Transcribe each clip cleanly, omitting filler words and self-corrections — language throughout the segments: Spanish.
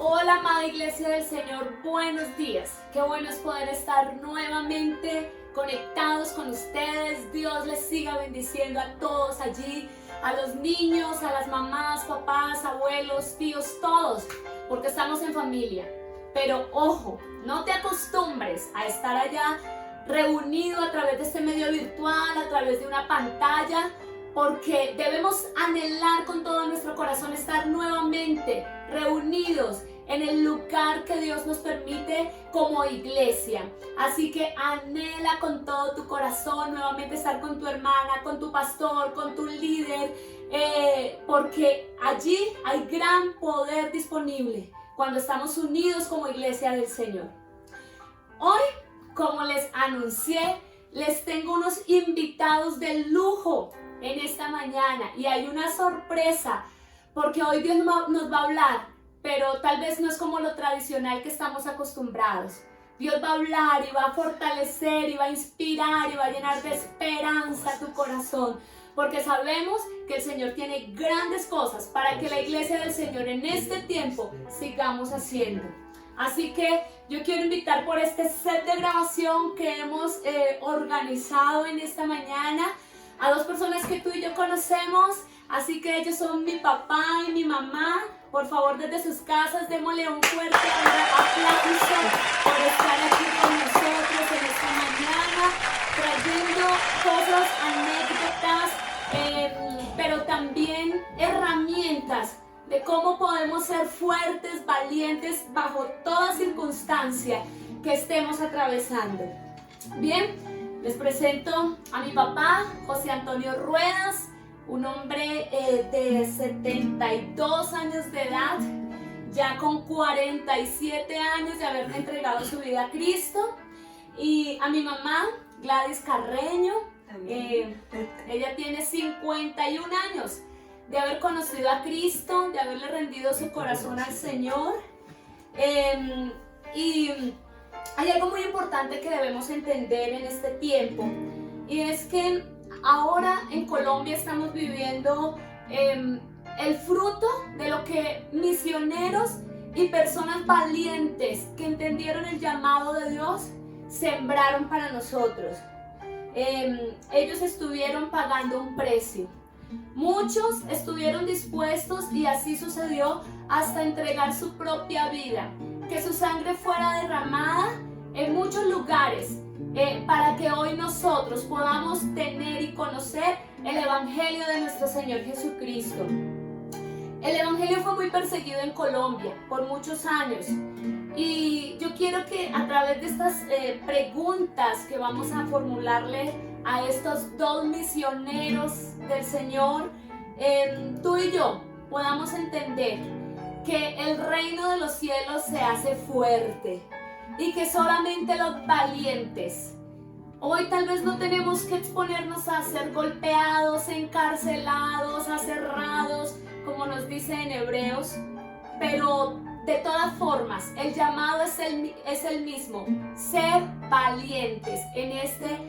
Hola, amada Iglesia del Señor, buenos días. Qué bueno es poder estar nuevamente conectados con ustedes. Dios les siga bendiciendo a todos allí, a los niños, a las mamás, papás, abuelos, tíos, todos, porque estamos en familia. Pero ojo, no te acostumbres a estar allá reunido a través de este medio virtual, a través de una pantalla, porque debemos anhelar con todo nuestro corazón estar nuevamente reunidos en el lugar que Dios nos permite como iglesia. Así que anhela con todo tu corazón nuevamente estar con tu hermana, con tu pastor, con tu líder, porque allí hay gran poder disponible cuando estamos unidos como iglesia del Señor. Hoy, como les anuncié, les tengo unos invitados de lujo en esta mañana y hay una sorpresa porque hoy Dios nos va a hablar, pero tal vez no es como lo tradicional que estamos acostumbrados. Dios va a hablar y va a fortalecer y va a inspirar y va a llenar de esperanza tu corazón, porque sabemos que el Señor tiene grandes cosas para que la iglesia del Señor en este tiempo sigamos haciendo. Así que yo quiero invitar por este set de grabación que hemos organizado en esta mañana a dos personas que tú y yo conocemos, así que ellos son mi papá y mi mamá. Por favor, desde sus casas, démosle un fuerte aplauso por estar aquí con nosotros en esta mañana, trayendo cosas, anécdotas, pero también herramientas de cómo podemos ser fuertes, valientes bajo toda circunstancia que estemos atravesando. Bien, les presento a mi papá, José Antonio Ruedas, un hombre de 72 años de edad, ya con 47 años de haber entregado su vida a Cristo. Y a mi mamá, Gladys Carreño, ella tiene 51 años de haber conocido a Cristo, de haberle rendido su corazón al Señor. Y hay algo muy importante que debemos entender en este tiempo, y es que ahora en Colombia estamos viviendo el fruto de lo que misioneros y personas valientes que entendieron el llamado de Dios sembraron para nosotros. Ellos estuvieron pagando un precio. Muchos estuvieron dispuestos, y así sucedió, hasta entregar su propia vida, que su sangre fuera derramada en muchos lugares, para que hoy nosotros podamos tener y conocer el Evangelio de nuestro Señor Jesucristo. El Evangelio fue muy perseguido en Colombia por muchos años, y yo quiero que a través de estas preguntas que vamos a formularle a estos dos misioneros del Señor, tú y yo podamos entender que el reino de los cielos se hace fuerte y que solamente los valientes. Hoy tal vez no tenemos que exponernos a ser golpeados, encarcelados, aserrados, como nos dice en Hebreos, pero de todas formas el llamado es el mismo: ser valientes en este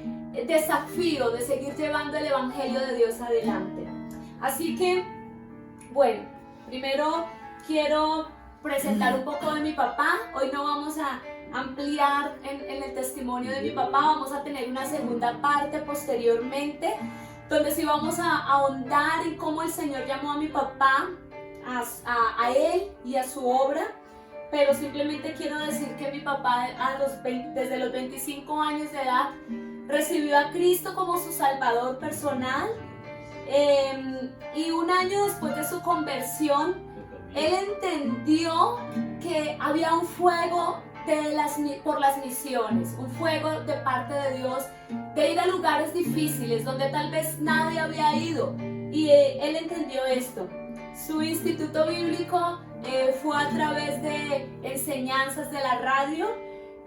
desafío de seguir llevando el Evangelio de Dios adelante. Así que, bueno, primero quiero presentar un poco de mi papá. Hoy no vamos a ampliar en el testimonio de mi papá, vamos a tener una segunda parte posteriormente, donde sí vamos a ahondar en cómo el Señor llamó a mi papá, a él y a su obra. Pero simplemente quiero decir que mi papá desde los 25 años de edad recibió a Cristo como su Salvador personal, y un año después de su conversión, él entendió que había un fuego por las misiones, un fuego de parte de Dios, de ir a lugares difíciles donde tal vez nadie había ido, y él entendió esto. Su instituto bíblico fue a través de enseñanzas de la radio.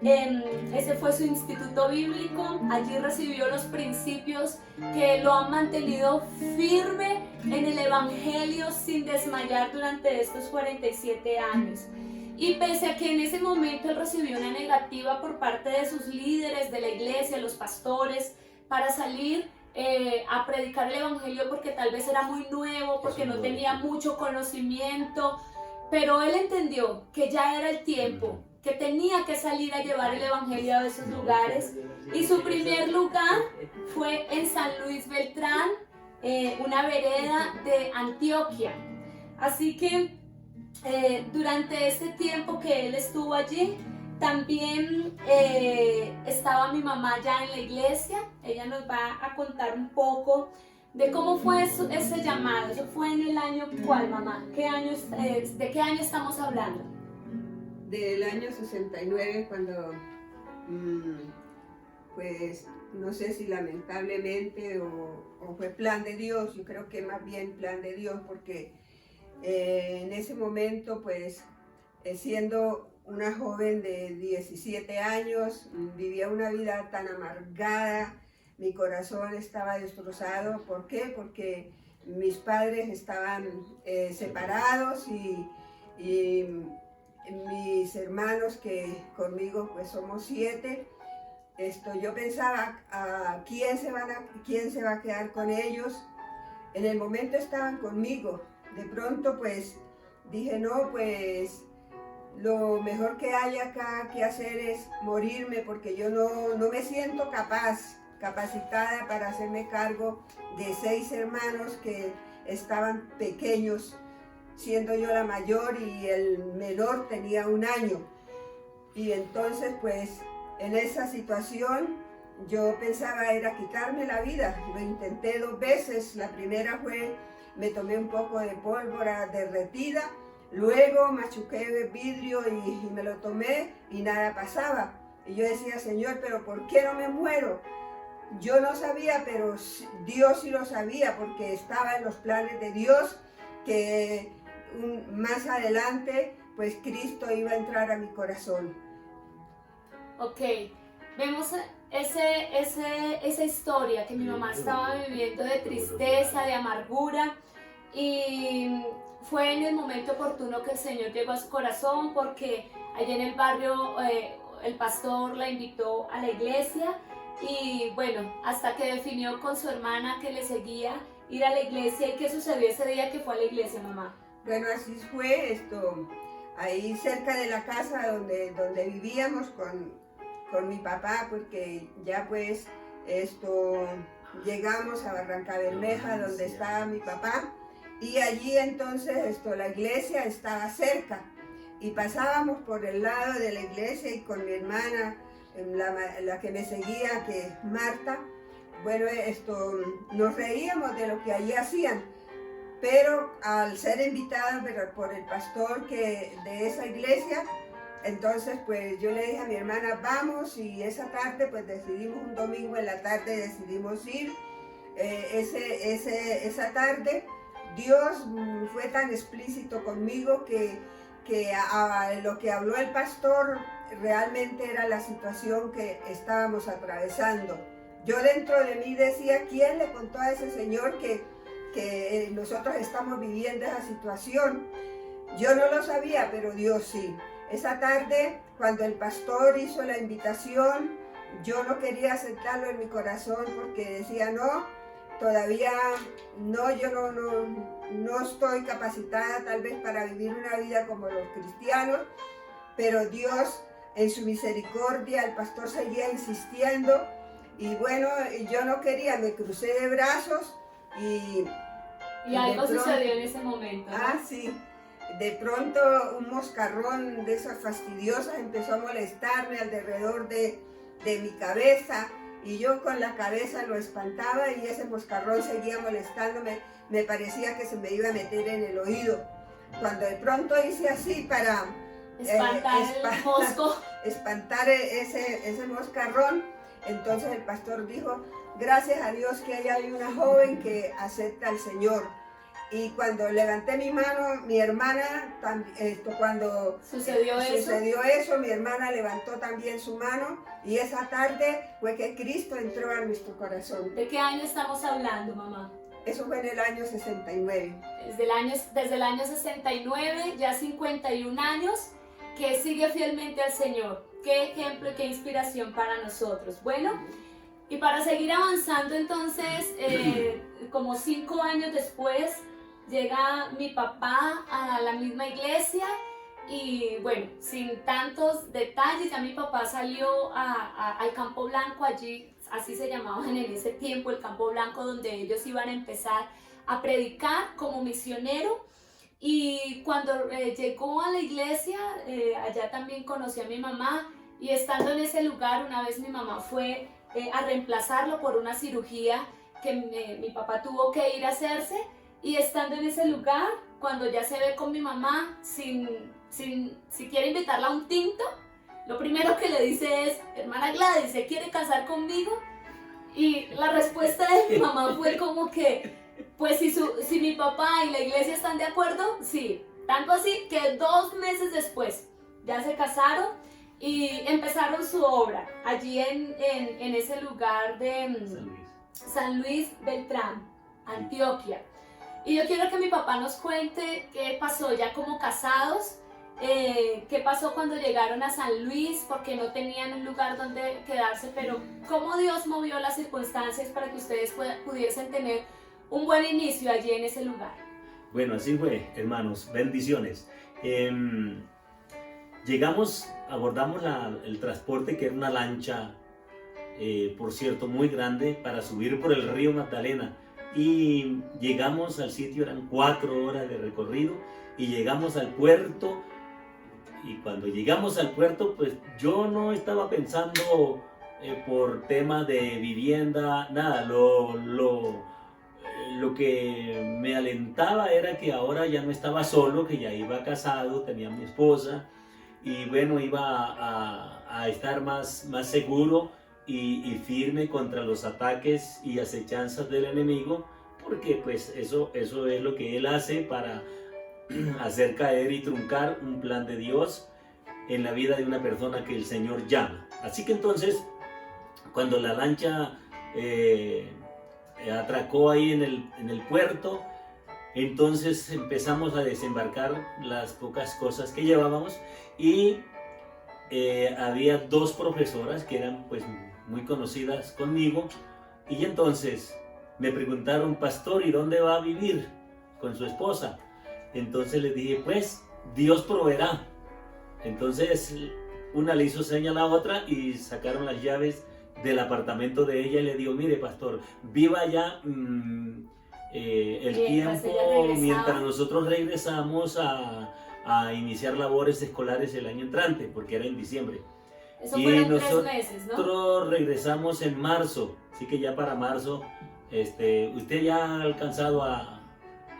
Ese fue su instituto bíblico. Allí recibió los principios que lo han mantenido firme en el Evangelio sin desmayar durante estos 47 años. Y pese a que en ese momento él recibió una negativa por parte de sus líderes de la iglesia, los pastores, para salir a predicar el Evangelio, porque tal vez era muy nuevo, porque no tenía mucho conocimiento, pero él entendió que ya era el tiempo, que tenía que salir a llevar el evangelio a esos lugares, y su primer lugar fue en San Luis Beltrán, una vereda de Antioquia. Así que durante ese tiempo que él estuvo allí, también estaba mi mamá ya en la iglesia. Ella nos va a contar un poco de cómo fue ese llamado. Eso fue en el año ¿cuál, mamá? ¿De qué año estamos hablando? Del año 69, cuando pues no sé si lamentablemente o fue plan de Dios. Yo creo que más bien plan de Dios, porque en ese momento, pues siendo una joven de 17 años, vivía una vida tan amargada, mi corazón estaba destrozado. ¿Por qué? Porque mis padres estaban separados y mis hermanos, que conmigo pues somos 7, yo pensaba, ¿quién se va a quedar con ellos? En el momento estaban conmigo. De pronto pues dije, no, pues lo mejor que hay acá que hacer es morirme, porque yo no me siento capacitada para hacerme cargo de 6 hermanos que estaban pequeños, siendo yo la mayor y el menor tenía 1 año. Y entonces pues en esa situación yo pensaba era quitarme la vida. Lo intenté 2 veces. La primera fue, me tomé un poco de pólvora derretida, luego machuqué el vidrio y me lo tomé y nada pasaba. Y yo decía, Señor, pero ¿por qué no me muero? Yo no sabía, pero Dios sí lo sabía, porque estaba en los planes de Dios que más adelante pues Cristo iba a entrar a mi corazón. Ok, vemos esa historia que mi mamá estaba viviendo de tristeza, de amargura, y fue en el momento oportuno que el Señor llegó a su corazón, porque allá en el barrio el pastor la invitó a la iglesia, y bueno, hasta que definió con su hermana que le seguía ir a la iglesia. ¿Y qué sucedió ese día que fue a la iglesia, mamá? Bueno, así fue ahí cerca de la casa donde vivíamos con mi papá, porque ya pues llegamos a Barranca Bermeja, donde estaba mi papá, y allí entonces la iglesia estaba cerca, y pasábamos por el lado de la iglesia, y con mi hermana, la que me seguía, que es Marta, bueno, nos reíamos de lo que allí hacían. Pero al ser invitada por el pastor de esa iglesia, entonces pues yo le dije a mi hermana, vamos, y esa tarde pues decidimos, un domingo en la tarde decidimos ir. Esa tarde Dios fue tan explícito conmigo que lo que habló el pastor realmente era la situación que estábamos atravesando. Yo dentro de mí decía, ¿quién le contó a ese señor que nosotros estamos viviendo esa situación? Yo no lo sabía, pero Dios sí. Esa tarde, cuando el pastor hizo la invitación, yo no quería aceptarlo en mi corazón, porque decía, no, todavía no, yo no estoy capacitada tal vez para vivir una vida como los cristianos, pero Dios en su misericordia, el pastor seguía insistiendo, y bueno, yo no quería, me crucé de brazos. Y algo sucedió en ese momento, ¿no? Sí. De pronto un moscarrón de esas fastidiosas empezó a molestarme alrededor de mi cabeza, y yo con la cabeza lo espantaba, y ese moscarrón seguía molestándome. Me parecía que se me iba a meter en el oído. Cuando de pronto hice así para espantar ese moscarrón, entonces el pastor dijo, gracias a Dios que hay una joven que acepta al Señor. Y cuando levanté mi mano, mi hermana, cuando sucedió eso, mi hermana levantó también su mano, y esa tarde fue que Cristo entró a nuestro corazón. ¿De qué año estamos hablando, mamá? Eso fue en el año 69. Desde el año 69, ya 51 años, que sigue fielmente al Señor. Qué ejemplo y qué inspiración para nosotros. Bueno, y para seguir avanzando entonces, como 5 años después, llega mi papá a la misma iglesia y bueno, sin tantos detalles, ya mi papá salió al Campo Blanco, allí así se llamaban en ese tiempo, el Campo Blanco, donde ellos iban a empezar a predicar como misionero. Y cuando llegó a la iglesia, allá también conocí a mi mamá, y estando en ese lugar, una vez mi mamá fue a reemplazarlo por una cirugía que mi papá tuvo que ir a hacerse, y estando en ese lugar, cuando ya se ve con mi mamá, si quiere invitarla a un tinto, lo primero que le dice es: hermana Gladys, ¿se quiere casar conmigo? Y la respuesta de mi mamá fue como que, pues si mi papá y la iglesia están de acuerdo, sí. Tanto así que 2 meses después ya se casaron y empezaron su obra allí en ese lugar de San Luis Beltrán, Antioquia. Y yo quiero que mi papá nos cuente qué pasó ya como casados, qué pasó cuando llegaron a San Luis, porque no tenían un lugar donde quedarse, pero cómo Dios movió las circunstancias para que ustedes pudiesen tener un buen inicio allí en ese lugar. Bueno, así fue, hermanos, bendiciones. Llegamos, abordamos el transporte, que era una lancha, por cierto, muy grande, para subir por el río Magdalena. Y llegamos al sitio, eran 4 horas de recorrido, y llegamos al puerto. Y cuando llegamos al puerto, pues yo no estaba pensando por tema de vivienda, nada. Lo que me alentaba era que ahora ya no estaba solo, que ya iba casado, tenía a mi esposa, y bueno, iba a estar más seguro y firme contra los ataques y acechanzas del enemigo, porque pues eso es lo que él hace para hacer caer y truncar un plan de Dios en la vida de una persona que el Señor llama. Así que entonces, cuando la lancha atracó ahí en el puerto, entonces empezamos a desembarcar las pocas cosas que llevábamos, y había 2 profesoras que eran pues muy conocidas conmigo, y entonces me preguntaron: pastor, ¿y dónde va a vivir con su esposa? Entonces les dije: pues Dios proveerá. Entonces una le hizo seña a la otra y sacaron las llaves del apartamento de ella, y le digo: mire, pastor, viva ya el tiempo mientras nosotros regresamos a iniciar labores escolares el año entrante, porque era en diciembre. Eso y fueron 3 meses, ¿no? Nosotros regresamos en marzo, así que ya para marzo usted ya ha alcanzado a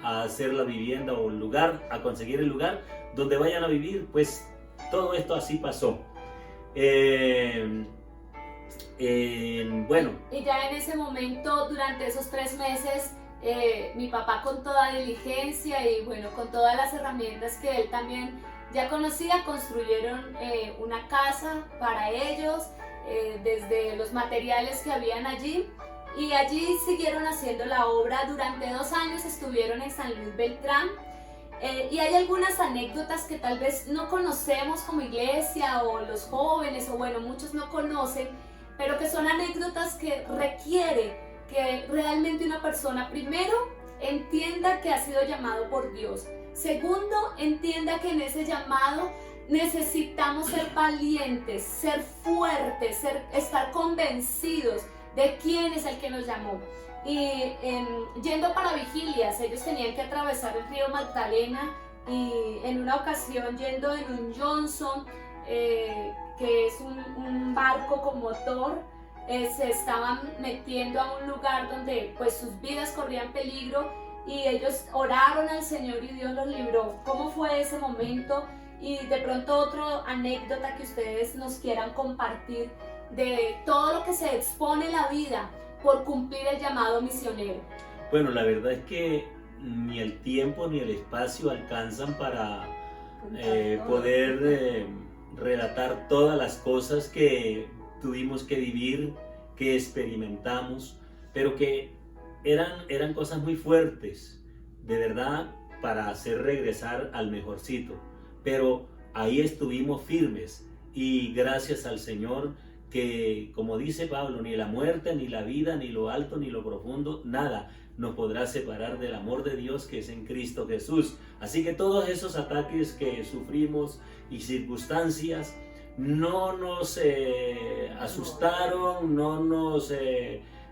hacer la vivienda o el lugar, a conseguir el lugar donde vayan a vivir. Pues todo esto así pasó. Bueno. Y ya en ese momento, durante esos 3 meses, mi papá, con toda diligencia y bueno, con todas las herramientas que él también ya conocía, construyeron una casa para ellos, desde los materiales que habían allí, y allí siguieron haciendo la obra. Durante 2 años estuvieron en San Luis Beltrán. Y hay algunas anécdotas que tal vez no conocemos como iglesia, o los jóvenes, o bueno, muchos no conocen, pero que son anécdotas que requiere que realmente una persona, primero, entienda que ha sido llamado por Dios. Segundo, entienda que en ese llamado necesitamos ser valientes, ser fuertes, estar convencidos de quién es el que nos llamó. Y yendo para vigilias, ellos tenían que atravesar el río Magdalena, y en una ocasión yendo en un Johnson, que es un barco con motor, se estaban metiendo a un lugar donde pues sus vidas corrían peligro, y ellos oraron al Señor y Dios los libró. ¿Cómo fue ese momento? Y de pronto otra anécdota que ustedes nos quieran compartir de todo lo que se expone en la vida por cumplir el llamado misionero. Bueno, la verdad es que ni el tiempo ni el espacio alcanzan para poder relatar todas las cosas que tuvimos que vivir, que experimentamos, pero que eran cosas muy fuertes, de verdad, para hacer regresar al mejorcito. Pero ahí estuvimos firmes, y gracias al Señor que, como dice Pablo, ni la muerte, ni la vida, ni lo alto, ni lo profundo, nada nos podrá separar del amor de Dios que es en Cristo Jesús. Así que todos esos ataques que sufrimos y circunstancias no nos asustaron, no nos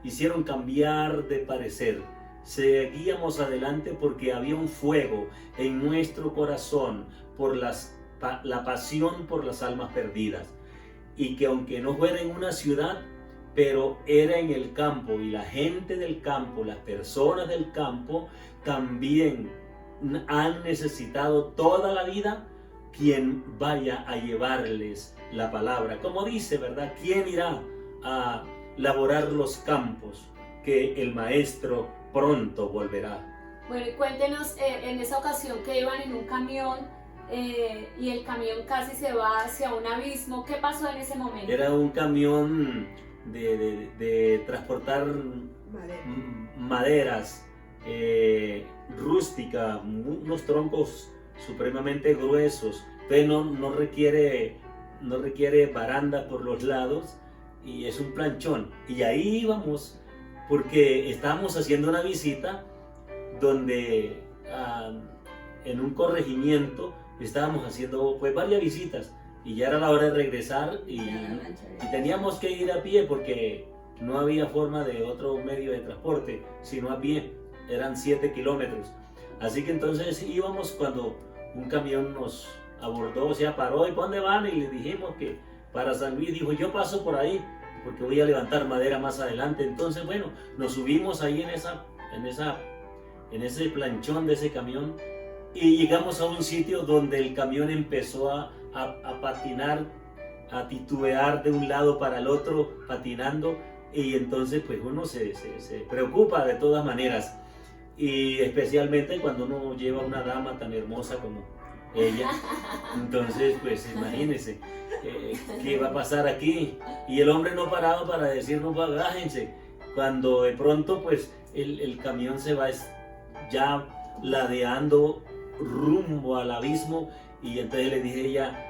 hicieron cambiar de parecer. Seguíamos adelante porque había un fuego en nuestro corazón por la pasión por las almas perdidas. Y que aunque no fuera en una ciudad, pero era en el campo, y la gente del campo, las personas del campo, también han necesitado toda la vida quien vaya a llevarles la palabra. Como dice, ¿verdad? ¿Quién irá a laborar los campos? Que el maestro pronto volverá. Bueno, y cuéntenos, en esa ocasión que iban en un camión y el camión casi se va hacia un abismo, ¿qué pasó en ese momento? Era un camión de transportar maderas rústicas, unos troncos supremamente gruesos, pero no requiere baranda por los lados, y es un planchón. Y ahí íbamos porque estábamos haciendo una visita donde en un corregimiento estábamos haciendo pues varias visitas, y ya era la hora de regresar y teníamos que ir a pie porque no había forma de otro medio de transporte sino a pie. Eran 7 kilómetros. Así que entonces íbamos cuando un camión nos abordó, se paró. ¿Y para dónde van? Y le dijimos que para San Luis. Dijo, yo paso por ahí porque voy a levantar madera más adelante. Entonces, bueno, nos subimos ahí en ese planchón de ese camión, y llegamos a un sitio donde el camión empezó a patinar, a titubear de un lado para el otro, patinando, y entonces pues uno se preocupa de todas maneras, y especialmente cuando uno lleva una dama tan hermosa como ella. Entonces pues imagínense qué va a pasar aquí, y el hombre no paraba para decirnos bájense, cuando de pronto pues el camión se va ya ladeando rumbo al abismo. Y entonces le dije a ella,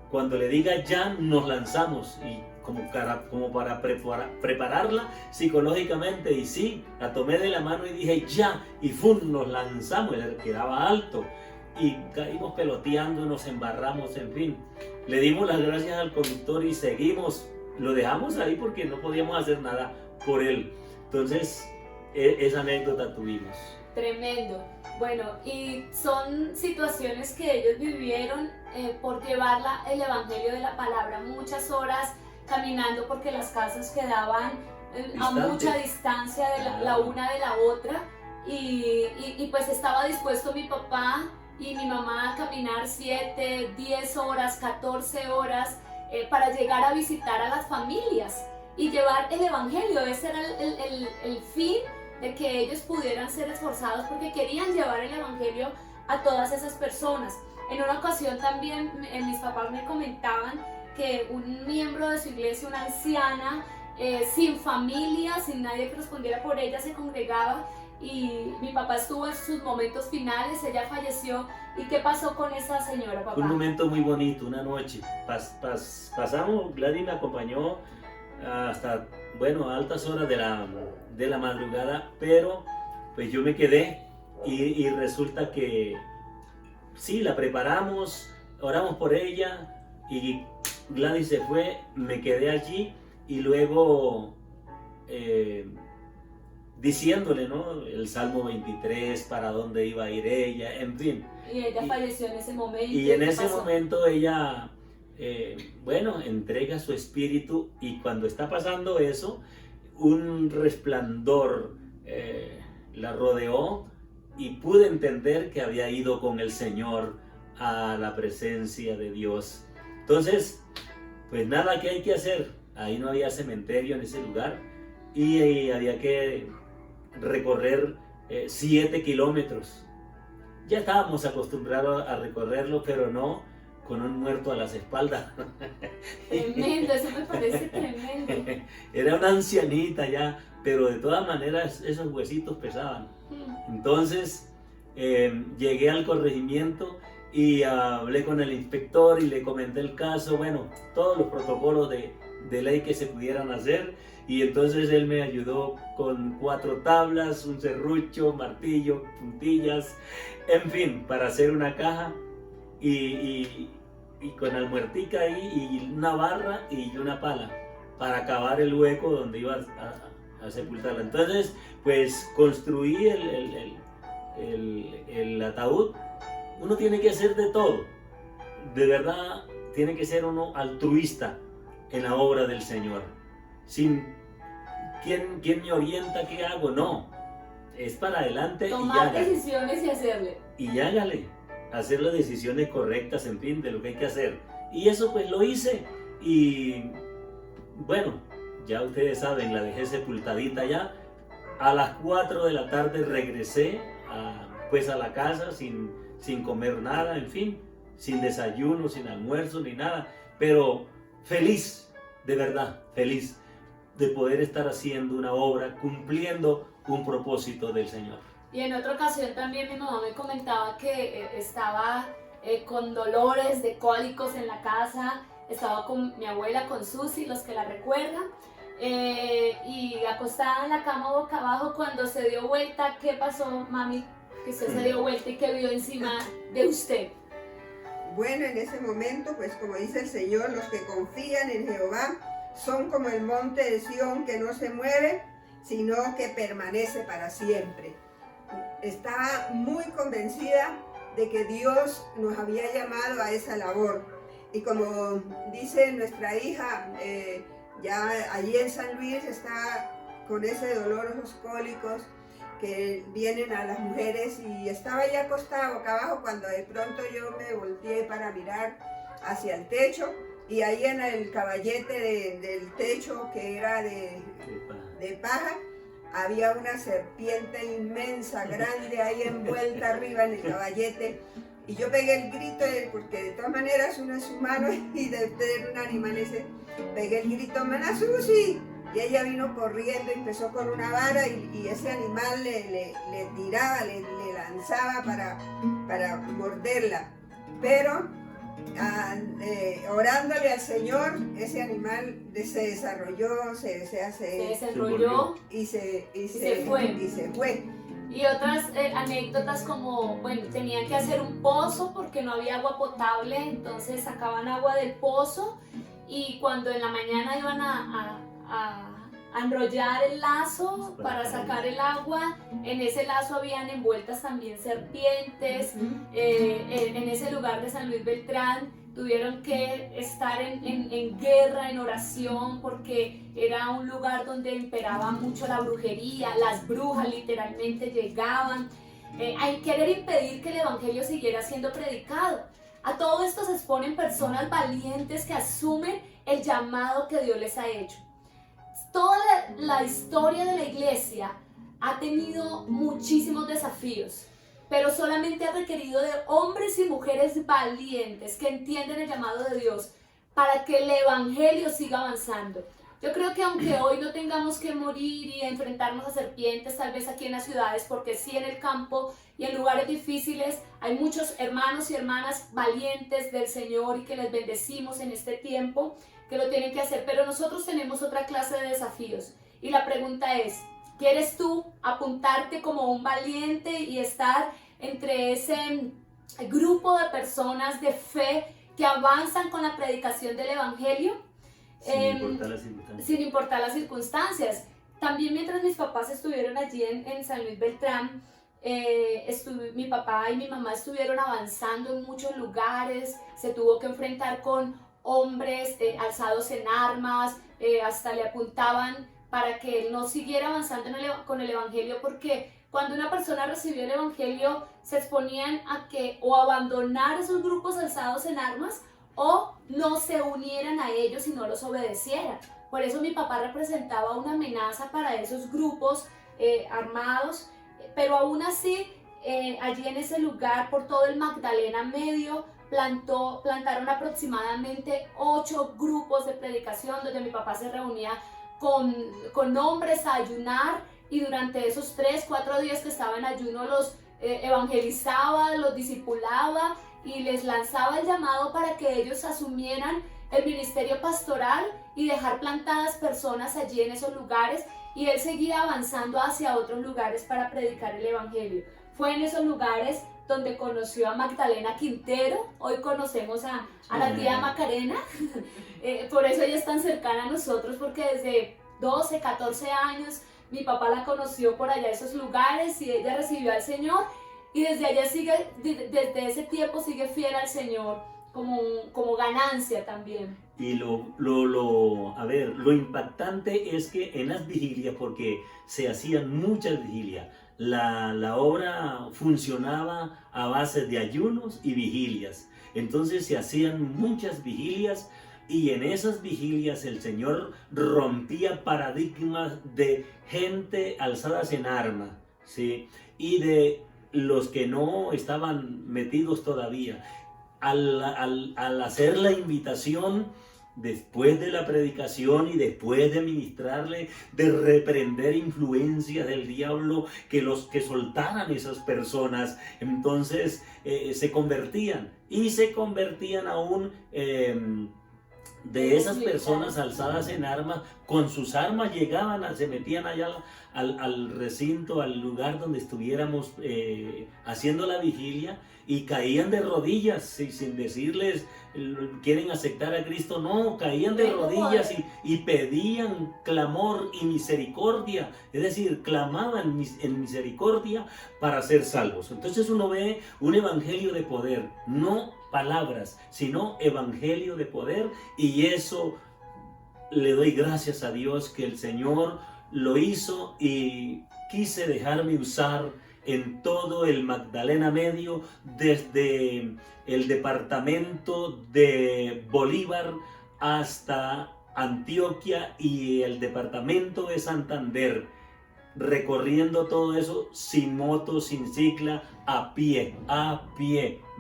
cuando le diga ya nos lanzamos, y como para prepararla psicológicamente. Y sí, la tomé de la mano y dije ya, y ¡fum! Nos lanzamos. Quedaba alto y caímos peloteando, nos embarramos, en fin. Le dimos las gracias al conductor y seguimos, lo dejamos ahí porque no podíamos hacer nada por él. Entonces esa anécdota tuvimos. Tremendo. Bueno, y son situaciones que ellos vivieron por llevar el evangelio de la palabra, muchas horas caminando porque las casas quedaban a mucha distancia de la una de la otra, y pues estaba dispuesto mi papá y mi mamá a caminar 7, 10 horas, 14 horas para llegar a visitar a las familias y llevar el evangelio. Ese era el fin, de que ellos pudieran ser esforzados porque querían llevar el evangelio a todas esas personas. En una ocasión también mis papás me comentaban que un miembro de su iglesia, una anciana, sin familia, sin nadie que respondiera por ella, se congregaba, y mi papá estuvo en sus momentos finales, ella falleció. ¿Y qué pasó con esa señora, papá? Un momento muy bonito, una noche. Pasamos, Gladys me acompañó hasta, bueno, a altas horas de la madrugada, pero pues yo me quedé, y resulta que sí, la preparamos, oramos por ella, y Gladys se fue, me quedé allí, y luego diciéndole, ¿no?, el Salmo 23, para dónde iba a ir ella, en fin. Y ella falleció en ese momento. Y en ese momento ella, bueno, entrega su espíritu, y cuando está pasando eso, un resplandor la rodeó, y pude entender que había ido con el Señor a la presencia de Dios. Entonces, pues nada que hay que hacer. Ahí no había cementerio en ese lugar, y había que recorrer 7 kilómetros. Ya estábamos acostumbrados a recorrerlo, pero no con un muerto a las espaldas. Tremendo, eso me parece tremendo. Era una ancianita ya, pero de todas maneras esos huesitos pesaban. Entonces llegué al corregimiento y hablé con el inspector y le comenté el caso, bueno, todos los protocolos de de ley que se pudieran hacer, y entonces él me ayudó con 4 tablas, un serrucho, martillo, puntillas, en fin, para hacer una caja y con almuertica ahí y una barra y una pala para acabar el hueco donde iba a sepultarla. Entonces, pues construí el ataúd. Uno tiene que hacer de todo, de verdad tiene que ser uno altruista en la obra del Señor, sin ¿quién me orienta? ¿Qué hago? No, es para adelante. Tomar decisiones y hacerle. Y hágale, hacer las decisiones correctas, en fin, de lo que hay que hacer. Y eso pues lo hice, y bueno, ya ustedes saben, la dejé sepultadita ya. A las 4 de la tarde regresé pues a la casa sin comer nada, en fin, sin desayuno, sin almuerzo ni nada, pero feliz, de verdad, feliz de poder estar haciendo una obra, cumpliendo un propósito del Señor. Y en otra ocasión también mi mamá me comentaba que estaba con dolores de cólicos en la casa, estaba con mi abuela, con Susi, los que la recuerdan, y acostada en la cama boca abajo. Cuando se dio vuelta, ¿qué pasó, mami? Que usted se dio vuelta y que vio encima de usted. Bueno, en ese momento, pues como dice el Señor, los que confían en Jehová son como el monte de Sión, que no se mueve, sino que permanece para siempre. Estaba muy convencida de que Dios nos había llamado a esa labor. Y como dice nuestra hija, ya allí en San Luis está con ese dolor, esos cólicos que vienen a las mujeres, y estaba ya acostada boca abajo cuando de pronto yo me volteé para mirar hacia el techo, y ahí en el caballete del techo, que era de paja, había una serpiente inmensa, grande, ahí envuelta arriba en el caballete. Y yo pegué el grito, porque de todas maneras uno es humano y de ser un animal ese, pegué el grito, ¡Mana Susi! Y ella vino corriendo, empezó con una vara, y ese animal le tiraba, le lanzaba para morderla. Pero orándole al Señor, ese animal se desarrolló, se desenrolló y se fue. Y otras anécdotas como, bueno, tenían que hacer un pozo porque no había agua potable, entonces sacaban agua del pozo, y cuando en la mañana iban a enrollar el lazo para sacar el agua, en ese lazo habían envueltas también serpientes. En ese lugar de San Luis Beltrán tuvieron que estar en guerra, en oración, porque era un lugar donde imperaba mucho la brujería, las brujas literalmente llegaban a querer impedir que el evangelio siguiera siendo predicado. A todo esto se exponen personas valientes que asumen el llamado que Dios les ha hecho. Toda la historia de la iglesia ha tenido muchísimos desafíos, pero solamente ha requerido de hombres y mujeres valientes que entienden el llamado de Dios para que el evangelio siga avanzando. Yo creo que aunque hoy no tengamos que morir y enfrentarnos a serpientes, tal vez aquí en las ciudades, porque sí en el campo y en lugares difíciles hay muchos hermanos y hermanas valientes del Señor y que les bendecimos en este tiempo, que lo tienen que hacer, pero nosotros tenemos otra clase de desafíos. Y la pregunta es, ¿quieres tú apuntarte como un valiente y estar entre ese grupo de personas de fe que avanzan con la predicación del evangelio? Sin importar las circunstancias. También mientras mis papás estuvieron allí en San Luis Beltrán, mi papá y mi mamá estuvieron avanzando en muchos lugares, se tuvo que enfrentar con hombres alzados en armas, hasta le apuntaban para que él no siguiera avanzando con el evangelio, porque cuando una persona recibió el evangelio se exponían a que o abandonar esos grupos alzados en armas o no se unieran a ellos y no los obedecieran. Por eso mi papá representaba una amenaza para esos grupos armados, pero aún así allí en ese lugar, por todo el Magdalena Medio, plantaron aproximadamente 8 grupos de predicación donde mi papá se reunía con hombres a ayunar, y durante esos 3-4 días que estaba en ayuno los evangelizaba, los discipulaba, y les lanzaba el llamado para que ellos asumieran el ministerio pastoral y dejar plantadas personas allí en esos lugares, y él seguía avanzando hacia otros lugares para predicar el evangelio. Fue en esos lugares donde conoció a Magdalena Quintero. Hoy conocemos a la tía Macarena, por eso ella es tan cercana a nosotros, porque desde 12, 14 años mi papá la conoció por allá esos lugares y ella recibió al Señor, y desde allá desde ese tiempo sigue fiel al Señor como ganancia también. Y lo impactante es que en las vigilias, porque se hacían muchas vigilias, la obra funcionaba a base de ayunos y vigilias. Entonces se hacían muchas vigilias, y en esas vigilias el Señor rompía paradigmas de gente alzadas en armas, ¿sí? Y de los que no estaban metidos todavía. Al hacer la invitación, después de la predicación y después de ministrarle, de reprender influencias del diablo, que soltaran esas personas, entonces se convertían aún de esas personas alzadas en armas. Con sus armas se metían allá al recinto, al lugar donde estuviéramos haciendo la vigilia, y caían de rodillas, sin decirles quieren aceptar a Cristo, no, caían de rodillas y pedían clamor y misericordia, es decir, clamaban en misericordia para ser salvos. Entonces uno ve un evangelio de poder, no palabras, sino evangelio de poder, y eso le doy gracias a Dios que el Señor lo hizo, y quise dejarme usar en todo el Magdalena Medio, desde el departamento de Bolívar hasta Antioquia y el departamento de Santander, recorriendo todo eso sin moto, sin cicla, a pie,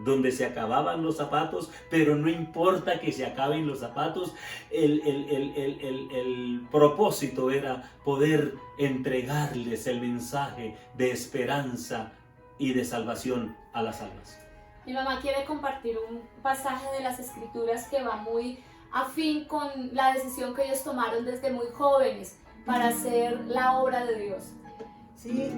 donde se acababan los zapatos, pero no importa que se acaben los zapatos, el propósito era poder entregarles el mensaje de esperanza y de salvación a las almas. Mi mamá quiere compartir un pasaje de las Escrituras que va muy afín con la decisión que ellos tomaron desde muy jóvenes para hacer la obra de Dios. Sí,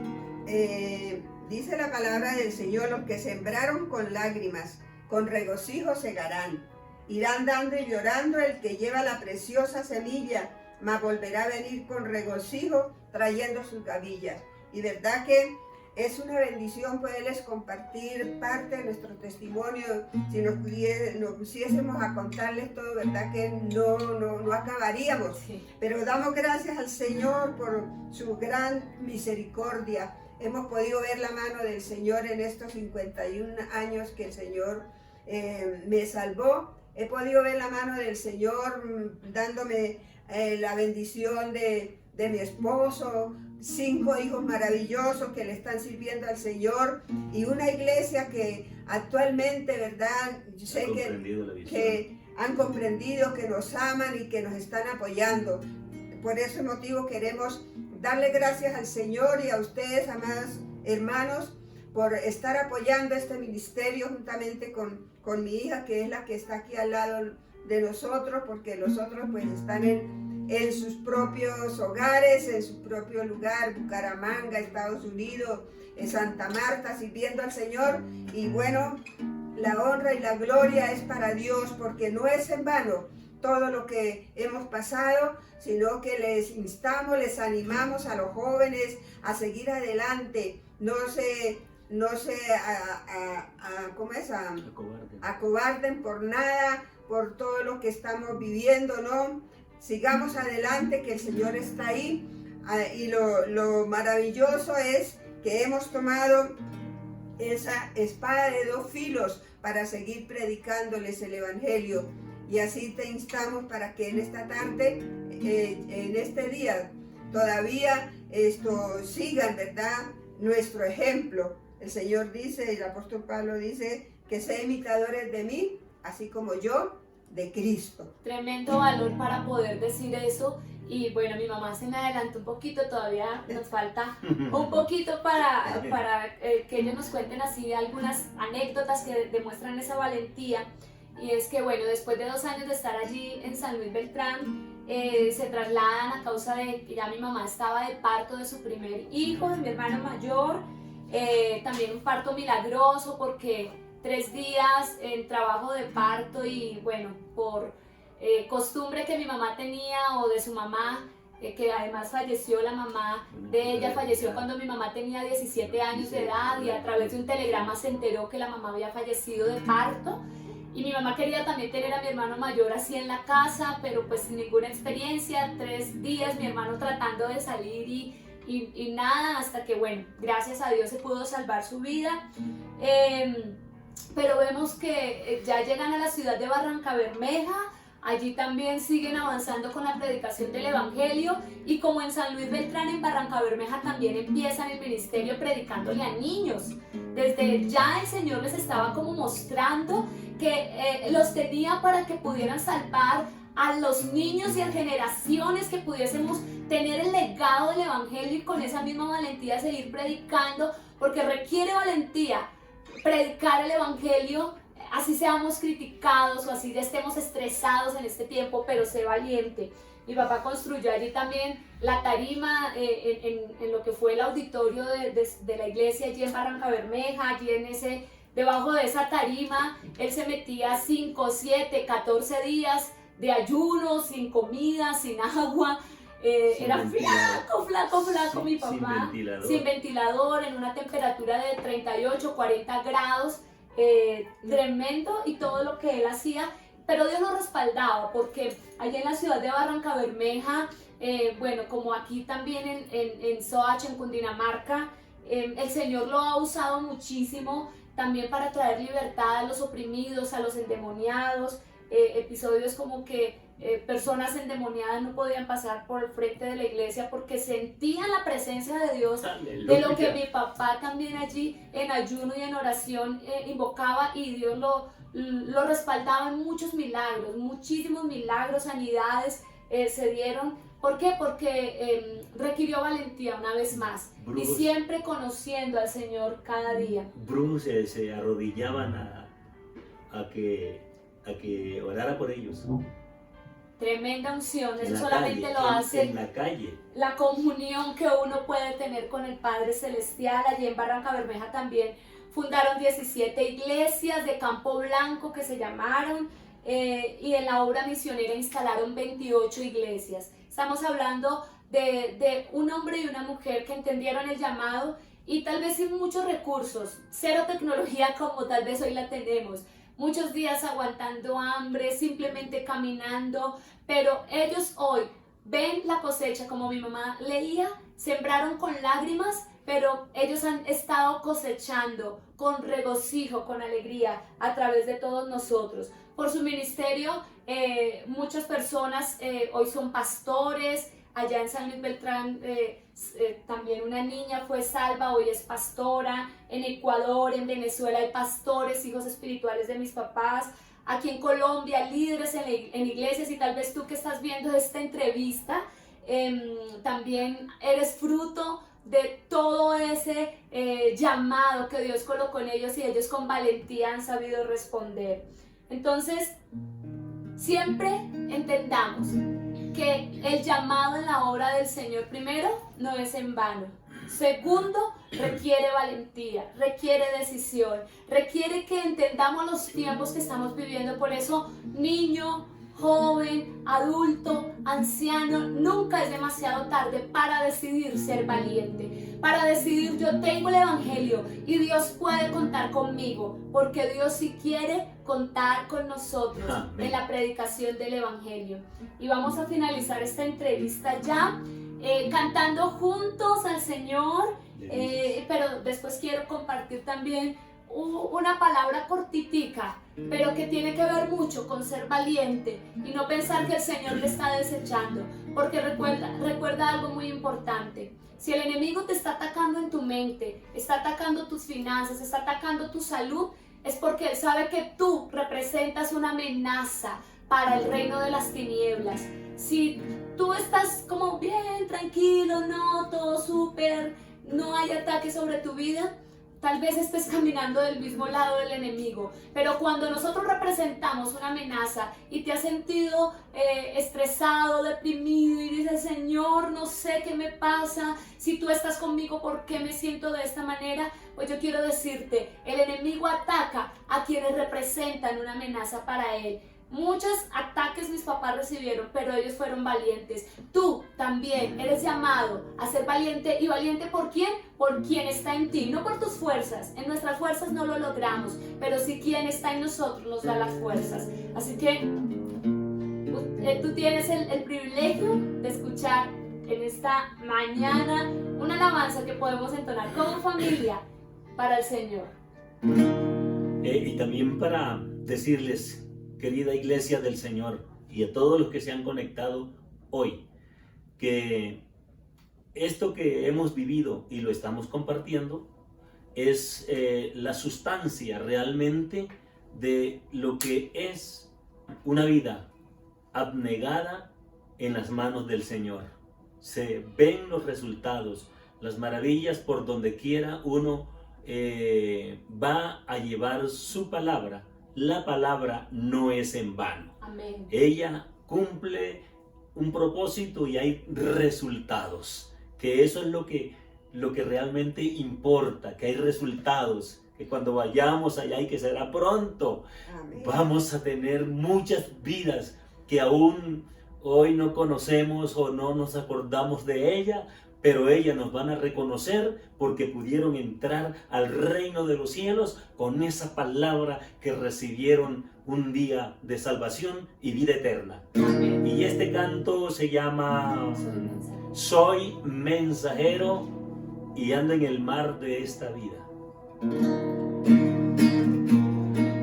dice la palabra del Señor: los que sembraron con lágrimas, con regocijo segarán. Irán dando y llorando el que lleva la preciosa semilla, mas volverá a venir con regocijo trayendo sus gavillas. Y verdad que es una bendición poderles compartir parte de nuestro testimonio. Si nos pusiésemos a contarles todo, verdad que no acabaríamos. Sí. Pero damos gracias al Señor por su gran misericordia. Hemos podido ver la mano del Señor en estos 51 años que el Señor me salvó. He podido ver la mano del Señor dándome la bendición de mi esposo, 5 hijos maravillosos que le están sirviendo al Señor, y una iglesia que actualmente, ¿verdad? Yo sé que han comprendido, que nos aman y que nos están apoyando. Por ese motivo queremos darle gracias al Señor y a ustedes, amados hermanos, por estar apoyando este ministerio juntamente con mi hija, que es la que está aquí al lado de nosotros, porque los otros pues están en sus propios hogares, en su propio lugar, Bucaramanga, Estados Unidos, en Santa Marta, sirviendo al Señor. Y bueno, la honra y la gloria es para Dios, porque no es en vano todo lo que hemos pasado, sino que les instamos, les animamos a los jóvenes a seguir adelante. No se acobarden por nada, por todo lo que estamos viviendo, ¿no? Sigamos adelante, que el Señor está ahí. Y lo maravilloso es que hemos tomado esa espada de 2 filos para seguir predicándoles el Evangelio. Y así te instamos para que en esta tarde, en este día, todavía sigan, ¿verdad?, nuestro ejemplo. El Señor dice, el apóstol Pablo dice, que sean imitadores de mí, así como yo de Cristo. Tremendo valor para poder decir eso, Y bueno, mi mamá se me adelantó un poquito, todavía nos falta un poquito para que ellos nos cuenten así algunas anécdotas que demuestran esa valentía. Y es que bueno, después de 2 años de estar allí en San Luis Beltrán, se trasladan a causa de que ya mi mamá estaba de parto de su primer hijo, de mi hermano mayor, también un parto milagroso porque 3 días en trabajo de parto y bueno, por costumbre que mi mamá tenía o de su mamá, que además falleció, la mamá de ella falleció cuando mi mamá tenía 17 años de edad y a través de un telegrama se enteró que la mamá había fallecido de parto. Y mi mamá quería también tener a mi hermano mayor así en la casa, pero pues sin ninguna experiencia, 3 días mi hermano tratando de salir y nada, hasta que bueno, gracias a Dios se pudo salvar su vida. Pero vemos que ya llegan a la ciudad de Barrancabermeja, allí también siguen avanzando con la predicación del Evangelio y como en San Luis Beltrán, en Barrancabermeja también empiezan el ministerio predicándole a niños. Desde ya el Señor les estaba como mostrando que los tenía para que pudieran salvar a los niños y a generaciones, que pudiésemos tener el legado del Evangelio y con esa misma valentía seguir predicando, porque requiere valentía predicar el Evangelio, así seamos criticados o así ya estemos estresados en este tiempo, pero sé valiente. Mi papá construyó allí también la tarima en lo que fue el auditorio de la iglesia allí en Barrancabermeja, allí debajo de esa tarima, él se metía 5, 7, 14 días de ayuno, sin comida, sin agua, era flaco mi papá, sin ventilador, en una temperatura de 38, 40 grados, tremendo, y todo lo que él hacía, pero Dios lo respaldaba, porque allá en la ciudad de Barrancabermeja, bueno, como aquí también en Soacha, en Cundinamarca, el Señor lo ha usado muchísimo también para traer libertad a los oprimidos, a los endemoniados, episodios como que personas endemoniadas no podían pasar por el frente de la iglesia porque sentían la presencia de Dios. Aleluya. De lo que mi papá también allí en ayuno y en oración invocaba, y Dios lo respaldaba en muchos milagros, muchísimos milagros, sanidades se dieron. ¿Por qué? Porque requirió valentía una vez más. Bruno, y siempre conociendo al Señor cada día. Bruno se arrodillaban a que orara por ellos. Tremenda unción, eso solamente lo hace en la calle. La comunión que uno puede tener con el Padre Celestial. Allí en Barrancabermeja también fundaron 17 iglesias de Campo Blanco que se llamaron, y en la obra misionera instalaron 28 iglesias. Estamos hablando de un hombre y una mujer que entendieron el llamado, y tal vez sin muchos recursos, cero tecnología como tal vez hoy la tenemos, muchos días aguantando hambre, simplemente caminando, pero ellos hoy ven la cosecha, como mi mamá leía, sembraron con lágrimas, pero ellos han estado cosechando con regocijo, con alegría, a través de todos nosotros. Por su ministerio, muchas personas hoy son pastores. Allá en San Luis Beltrán también una niña fue salva, hoy es pastora. En Ecuador, en Venezuela hay pastores, hijos espirituales de mis papás. Aquí en Colombia, líderes en iglesias, y tal vez tú que estás viendo esta entrevista, también eres fruto de todo ese llamado que Dios colocó en ellos, y ellos con valentía han sabido responder. Entonces, siempre entendamos que el llamado en la obra del Señor, primero, no es en vano. Segundo, requiere valentía, requiere decisión, requiere que entendamos los tiempos que estamos viviendo. Por eso, niño, joven, adulto, anciano, nunca es demasiado tarde para decidir ser valiente, para decidir: yo tengo el Evangelio y Dios puede contar conmigo, porque Dios sí quiere contar con nosotros. Amén. En la predicación del Evangelio. Y vamos a finalizar esta entrevista ya cantando juntos al Señor, pero después quiero compartir también una palabra cortitica, pero que tiene que ver mucho con ser valiente y no pensar que el Señor te está desechando, porque recuerda algo muy importante: si el enemigo te está atacando en tu mente, está atacando tus finanzas, está atacando tu salud, es porque él sabe que tú representas una amenaza para el reino de las tinieblas. Si tú estás como bien, tranquilo, no, todo súper, no hay ataque sobre tu vida, tal vez estés caminando del mismo lado del enemigo, pero cuando nosotros representamos una amenaza y te has sentido estresado, deprimido y dices, Señor, no sé qué me pasa, si tú estás conmigo, ¿por qué me siento de esta manera? Pues yo quiero decirte, el enemigo ataca a quienes representan una amenaza para él. Muchos ataques mis papás recibieron, pero ellos fueron valientes. Tú también eres llamado a ser valiente. ¿Y valiente por quién? Por quien está en ti, no por tus fuerzas. En nuestras fuerzas no lo logramos, pero sí quien está en nosotros nos da las fuerzas. Así que tú tienes el privilegio de escuchar en esta mañana una alabanza que podemos entonar como familia para el Señor. Y también para decirles, querida iglesia del Señor, y a todos los que se han conectado hoy, que esto que hemos vivido y lo estamos compartiendo es la sustancia realmente de lo que es una vida abnegada en las manos del Señor. Se ven los resultados, las maravillas por donde quiera uno va a llevar su palabra. La palabra no es en vano. Amén. Ella cumple un propósito y hay resultados. Que eso es lo que realmente importa, que hay resultados, que cuando vayamos allá y que será pronto, Amén. vamos a tener muchas vidas que aún hoy no conocemos o no nos acordamos de ella, pero ellas nos van a reconocer porque pudieron entrar al reino de los cielos con esa palabra que recibieron un día de salvación y vida eterna. Amén. Y este canto se llama Soy mensajero y ando en el mar de esta vida.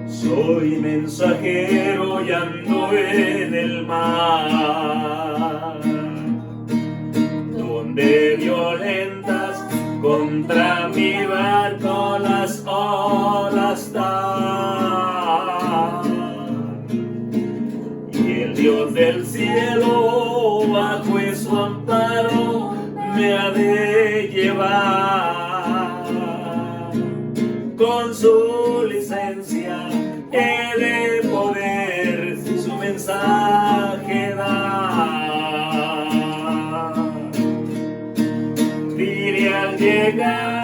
Soy mensajero y ando en el mar, donde violentas contra mi barco las olas dan, y el Dios del cielo bajo su amparo me ha de llevar. Con su licencia he de poder su mensaje dar. Diré al llegar,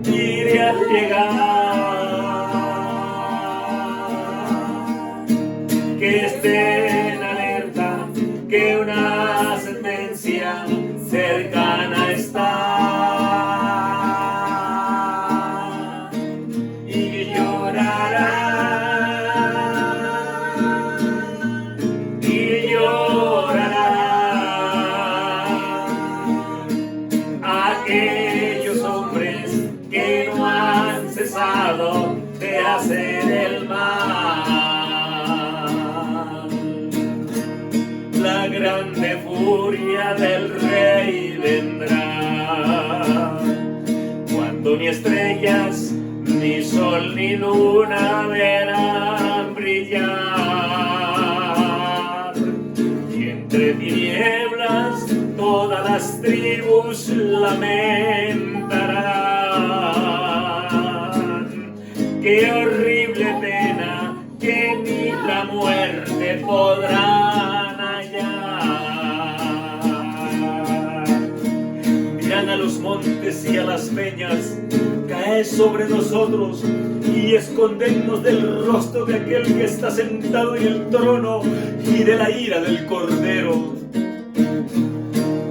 diré al llegar, que estén alerta, que una sentencia cercana está, y llorarán, y llorarán aquellos hombres que no han cesado de hacer el mal. La grande furia del Rey vendrá, cuando ni estrellas, ni sol, ni luna verán brillar, y entre tinieblas todas las tribus lamentarán. Qué horrible pena que ni la muerte podrán hallar. Dirán a los montes y a las peñas, caed sobre nosotros y escondernos del rostro de aquel que está sentado en el trono y de la ira del Cordero.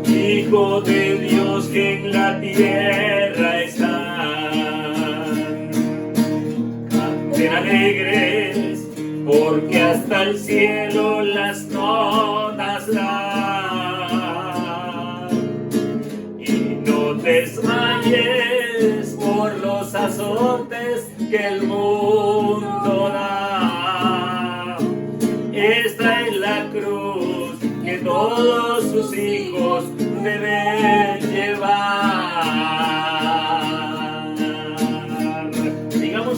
Hijo de Dios que en la tierra están, canten alegres, porque hasta el cielo las notas dan. Y no desmayes por los azotes que el mundo da. Esta es la cruz que todos sus hijos deben llevar.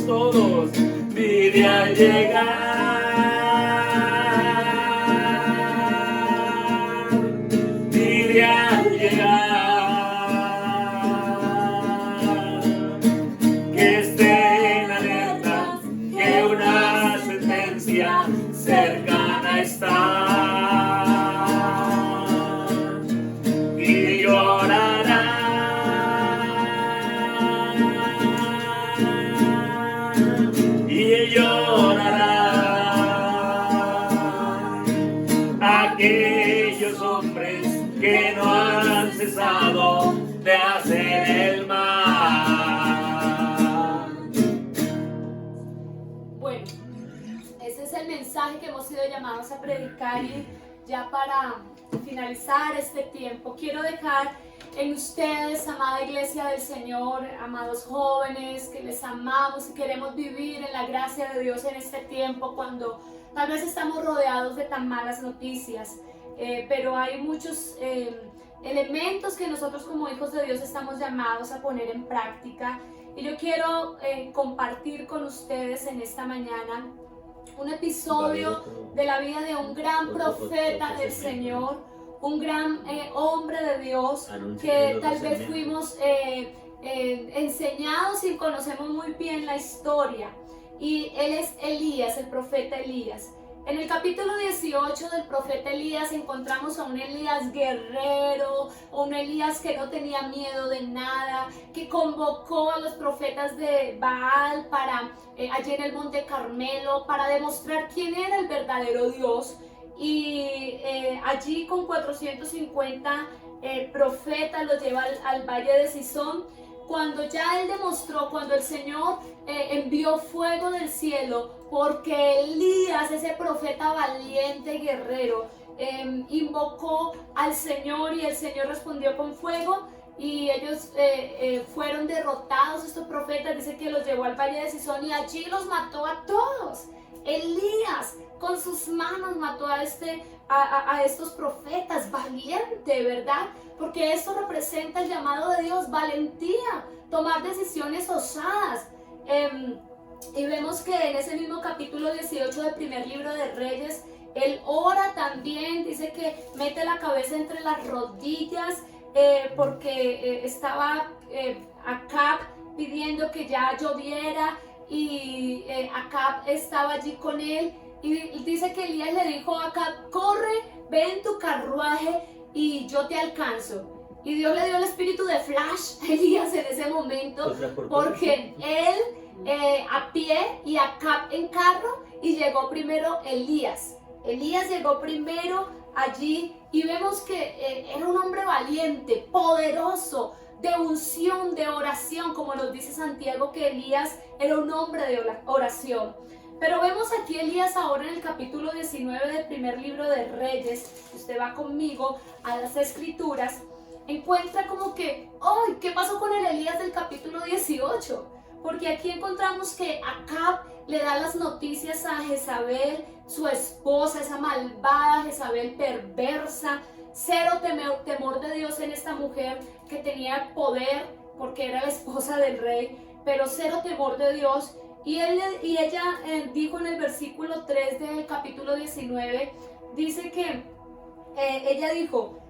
todos, mire al llegar, mire al llegar, que estén alertas, que una sentencia cercana está. Y llorará, y llorará aquellos hombres que no han cesado de hacer el mal. Bueno, ese es el mensaje que hemos sido llamados a predicar, y ya para finalizar este tiempo quiero dejar en ustedes, amada iglesia del Señor, amados jóvenes que les amamos y queremos vivir en la gracia de Dios en este tiempo cuando tal vez estamos rodeados de tan malas noticias, pero hay muchos elementos que nosotros como hijos de Dios estamos llamados a poner en práctica, y yo quiero compartir con ustedes en esta mañana un episodio de la vida de un gran profeta del Señor, un gran hombre de Dios que tal vez fuimos enseñados y conocemos muy bien la historia, y él es Elías, el profeta Elías. En el capítulo 18 del profeta Elías encontramos a un Elías guerrero, un Elías que no tenía miedo de nada, que convocó a los profetas de Baal allí en el monte Carmelo para demostrar quién era el verdadero Dios. Y allí con 450 profetas los lleva al valle de Cisón. Cuando ya él demostró, cuando el Señor envió fuego del cielo, porque Elías, ese profeta valiente guerrero, invocó al Señor y el Señor respondió con fuego, y ellos fueron derrotados, estos profetas, dice que los llevó al valle de Cisón y allí los mató a todos. Elías con sus manos mató a estos profetas, valiente, ¿verdad? Porque esto representa el llamado de Dios, valentía, tomar decisiones osadas. Y vemos que en ese mismo capítulo 18 del primer libro de Reyes, él ora también, dice que mete la cabeza entre las rodillas porque estaba Acab pidiendo que ya lloviera, y Acab estaba allí con él, y dice que Elías le dijo a Acab: corre, ve en tu carruaje y yo te alcanzo. Y Dios le dio el espíritu de Flash a Elías en ese momento, porque él a pie y Acab en carro, y llegó primero Elías. Elías llegó primero allí, y vemos que era un hombre valiente, poderoso, de unción, de oración, como nos dice Santiago, que Elías era un hombre de oración. Pero vemos aquí Elías ahora en el capítulo 19 del primer libro de Reyes. Si usted va conmigo a las escrituras, encuentra como que, ¡ay! ¿Qué pasó con el Elías del capítulo 18? Porque aquí encontramos que Acab le da las noticias a Jezabel, su esposa, esa malvada Jezabel perversa. Cero temor de Dios en esta mujer que tenía poder porque era la esposa del rey, pero cero temor de Dios. Y ella dijo en el versículo 3 del capítulo 19, dice que ella dijo: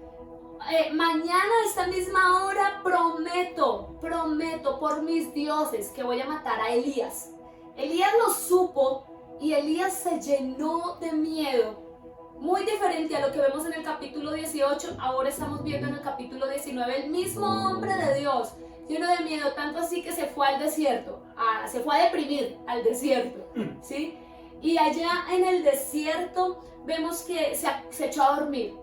mañana a esta misma hora prometo por mis dioses que voy a matar a Elías. Elías lo supo y Elías se llenó de miedo. Muy diferente a lo que vemos en el capítulo 18, ahora estamos viendo en el capítulo 19 el mismo hombre de Dios, lleno de miedo, tanto así que se fue al desierto, se fue a deprimir al desierto, ¿sí? Y allá en el desierto vemos que se echó a dormir.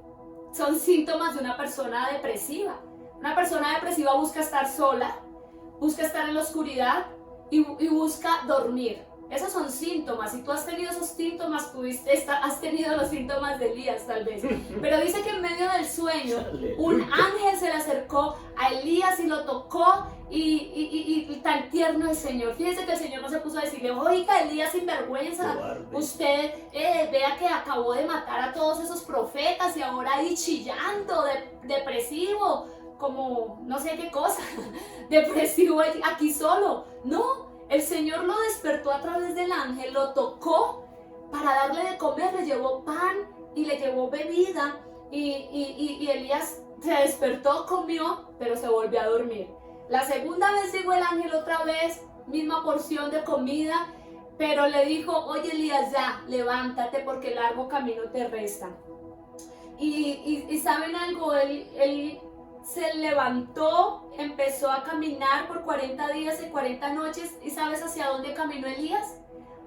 Son síntomas de una persona depresiva. Una persona depresiva busca estar sola, busca estar en la oscuridad y busca dormir. Esos son síntomas. Si tú has tenido esos síntomas, has tenido los síntomas de Elías tal vez. Pero dice que en medio del sueño, un ángel se le acercó a Elías y lo tocó, y tan tierno el Señor. Fíjense que el Señor no se puso a decirle: oiga, Elías, sinvergüenza, usted vea que acabó de matar a todos esos profetas y ahora ahí chillando, depresivo, como no sé qué cosa, depresivo aquí solo. No. el Señor lo despertó a través del ángel, lo tocó para darle de comer, le llevó pan y le llevó bebida, y Elías se despertó, comió, pero se volvió a dormir. La segunda vez llegó el ángel otra vez, misma porción de comida, pero le dijo: oye Elías, ya, levántate porque largo camino te resta. Y ¿saben algo? Él se levantó, empezó a caminar por 40 días y 40 noches. ¿Y sabes hacia dónde caminó Elías?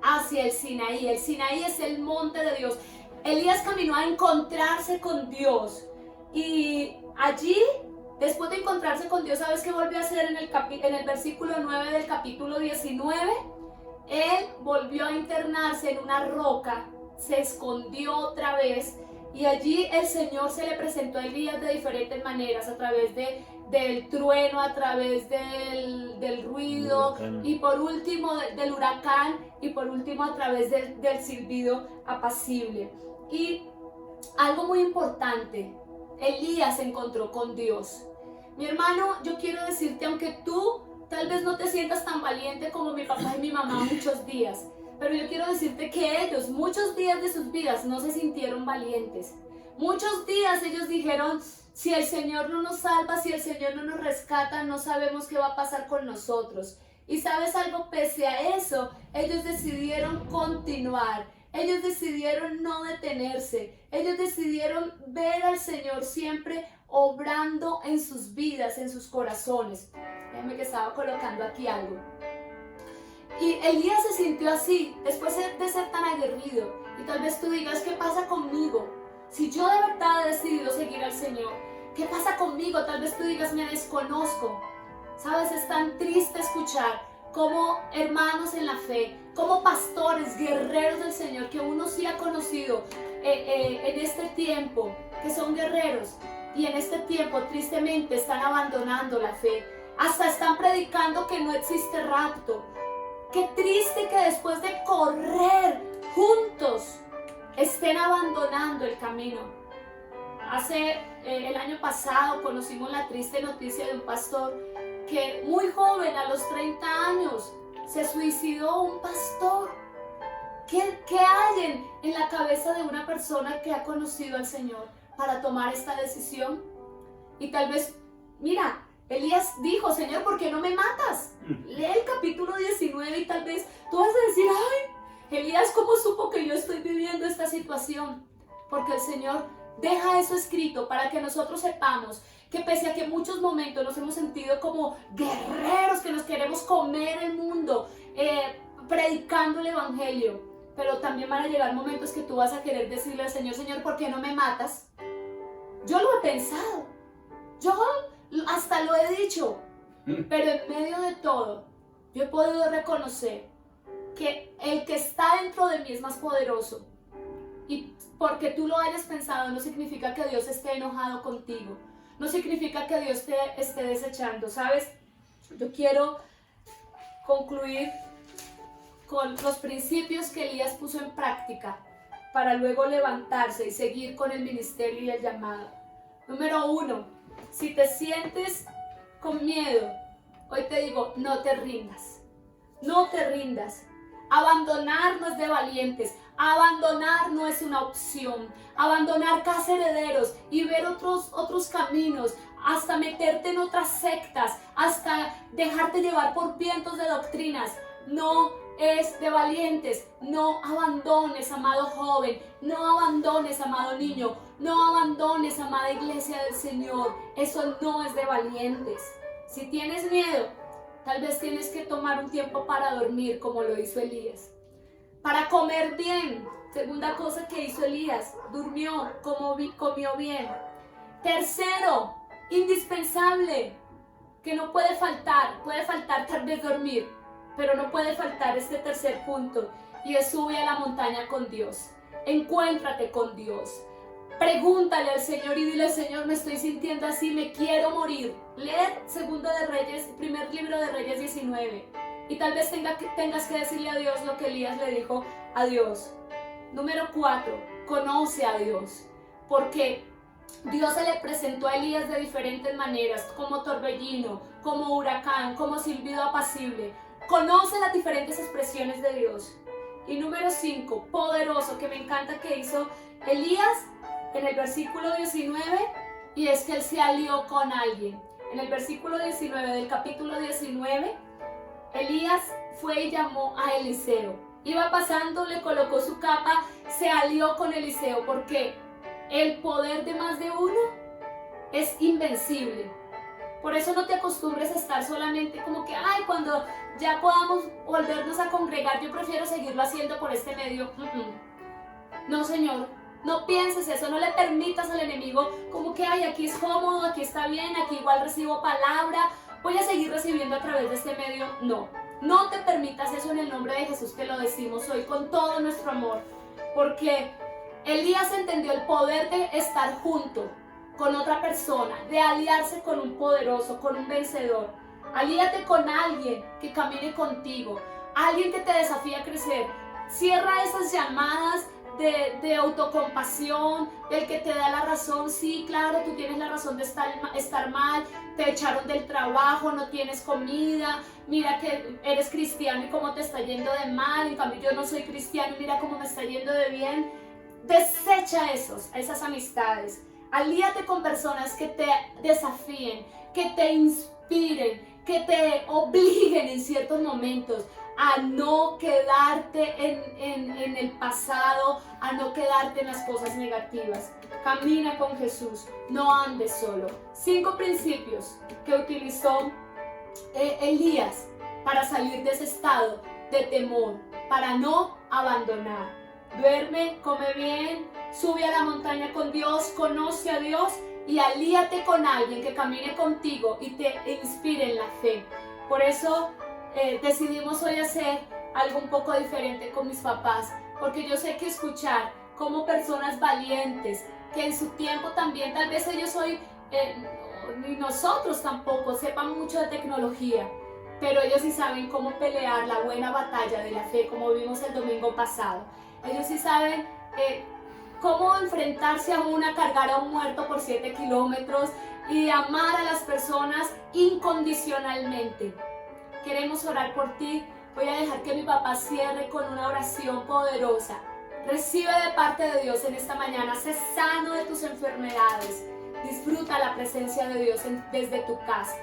Hacia el Sinaí. El Sinaí es el monte de Dios. Elías caminó a encontrarse con Dios. Y allí, después de encontrarse con Dios, ¿sabes qué volvió a hacer en el versículo 9 del capítulo 19? Él volvió a internarse en una roca, se escondió otra vez, y allí el Señor se le presentó a Elías de diferentes maneras, a través del trueno, a través del ruido, y por último del huracán, y por último a través del silbido apacible. Y algo muy importante, Elías se encontró con Dios. Mi hermano, yo quiero decirte, aunque tú tal vez no te sientas tan valiente como mi papá y mi mamá muchos días, pero yo quiero decirte que ellos, muchos días de sus vidas, no se sintieron valientes. Muchos días ellos dijeron: si el Señor no nos salva, si el Señor no nos rescata, no sabemos qué va a pasar con nosotros. Y ¿sabes algo? Pese a eso, ellos decidieron continuar. Ellos decidieron no detenerse. Ellos decidieron ver al Señor siempre obrando en sus vidas, en sus corazones. Déjame que estaba colocando aquí algo. Y Elías se sintió así, después de ser tan aguerrido. Y tal vez tú digas: ¿qué pasa conmigo? Si yo de verdad he decidido seguir al Señor, ¿qué pasa conmigo? Tal vez tú digas: me desconozco. Sabes, es tan triste escuchar como hermanos en la fe, como pastores, guerreros del Señor, que uno sí ha conocido en este tiempo, que son guerreros, y en este tiempo tristemente están abandonando la fe. Hasta están predicando que no existe rapto. Qué triste que después de correr juntos estén abandonando el camino. El año pasado conocimos la triste noticia de un pastor que muy joven, a los 30 años, se suicidó. Un pastor. ¿Qué hay en la cabeza de una persona que ha conocido al Señor para tomar esta decisión? Y tal vez, mira, Elías dijo: Señor, ¿por qué no me matas? Lee el capítulo 19 y tal vez tú vas a decir: ay, Elías, ¿cómo supo que yo estoy viviendo esta situación? Porque el Señor deja eso escrito para que nosotros sepamos que pese a que en muchos momentos nos hemos sentido como guerreros que nos queremos comer el mundo, predicando el evangelio, pero también van a llegar momentos que tú vas a querer decirle al Señor: Señor, ¿por qué no me matas? Yo lo he pensado, yo hasta lo he dicho, pero en medio de todo yo he podido reconocer que el que está dentro de mí es más poderoso. Y porque tú lo hayas pensado no significa que Dios esté enojado contigo, no significa que Dios te esté desechando. ¿Sabes? Yo quiero concluir con los principios que Elías puso en práctica para luego levantarse y seguir con el ministerio y el llamado. Número 1, si te sientes con miedo, hoy te digo: no te rindas, no te rindas. Abandonar no es de valientes, abandonar no es una opción. Abandonar casa herederos y ver otros caminos, hasta meterte en otras sectas, hasta dejarte llevar por vientos de doctrinas, no es de valientes. No abandones, amado joven, no abandones, amado niño, no abandones, amada iglesia del Señor. Eso no es de valientes. Si tienes miedo, tal vez tienes que tomar un tiempo para dormir, como lo hizo Elías. Para comer bien, segunda cosa que hizo Elías: durmió, comió bien. Tercero, indispensable, que no puede faltar tal vez dormir, pero no puede faltar este tercer punto, y es: sube a la montaña con Dios. Encuéntrate con Dios. Pregúntale al Señor y dile: Señor, me estoy sintiendo así, me quiero morir. Lee primer libro de Reyes 19. Y tal vez tengas que decirle a Dios lo que Elías le dijo a Dios. Número 4, conoce a Dios. Porque Dios se le presentó a Elías de diferentes maneras, como torbellino, como huracán, como silbido apacible. conoce las diferentes expresiones de Dios. Y número 5, poderoso, que me encanta que hizo Elías en el versículo 19, y es que él se alió con alguien. En el versículo 19 del capítulo 19, Elías fue y llamó a Eliseo. Iba pasando, le colocó su capa, se alió con Eliseo, porque el poder de más de uno es invencible. Por eso no te acostumbres a estar solamente como que, ay, cuando ya podamos volvernos a congregar, yo prefiero seguirlo haciendo por este medio. No, Señor, no pienses eso, no le permitas al enemigo como que, ay, aquí es cómodo, aquí está bien, aquí igual recibo palabra, voy a seguir recibiendo a través de este medio. No, no te permitas eso en el nombre de Jesús, te lo decimos hoy con todo nuestro amor, porque Elías entendió el poder de estar junto con otra persona, de aliarse con un poderoso, con un vencedor. Alíate con alguien que camine contigo, alguien que te desafíe a crecer. Cierra esas llamadas de autocompasión, del que te da la razón. Sí, claro, tú tienes la razón de estar mal, te echaron del trabajo, no tienes comida, mira que eres cristiano y cómo te está yendo de mal, en cambio yo no soy cristiano y mira cómo me está yendo de bien. Desecha esas amistades. Alíate con personas que te desafíen, que te inspiren, que te obliguen en ciertos momentos a no quedarte en el pasado, a no quedarte en las cosas negativas. Camina con Jesús, no andes solo. 5 principios que utilizó Elías para salir de ese estado de temor, para no abandonar. Duerme, come bien, sube a la montaña con Dios, conoce a Dios y alíate con alguien que camine contigo y te inspire en la fe. Por eso decidimos hoy hacer algo un poco diferente con mis papás, porque yo sé que escuchar como personas valientes, que en su tiempo también, tal vez ellos hoy, ni nosotros tampoco, sepan mucho de tecnología, pero ellos sí saben cómo pelear la buena batalla de la fe, como vimos el domingo pasado. Ellos sí saben cómo enfrentarse a cargar a un muerto por 7 kilómetros y amar a las personas incondicionalmente. Queremos orar por ti. Voy a dejar que mi papá cierre con una oración poderosa. Recibe de parte de Dios en esta mañana. Sé sano de tus enfermedades. Disfruta la presencia de Dios desde tu casa.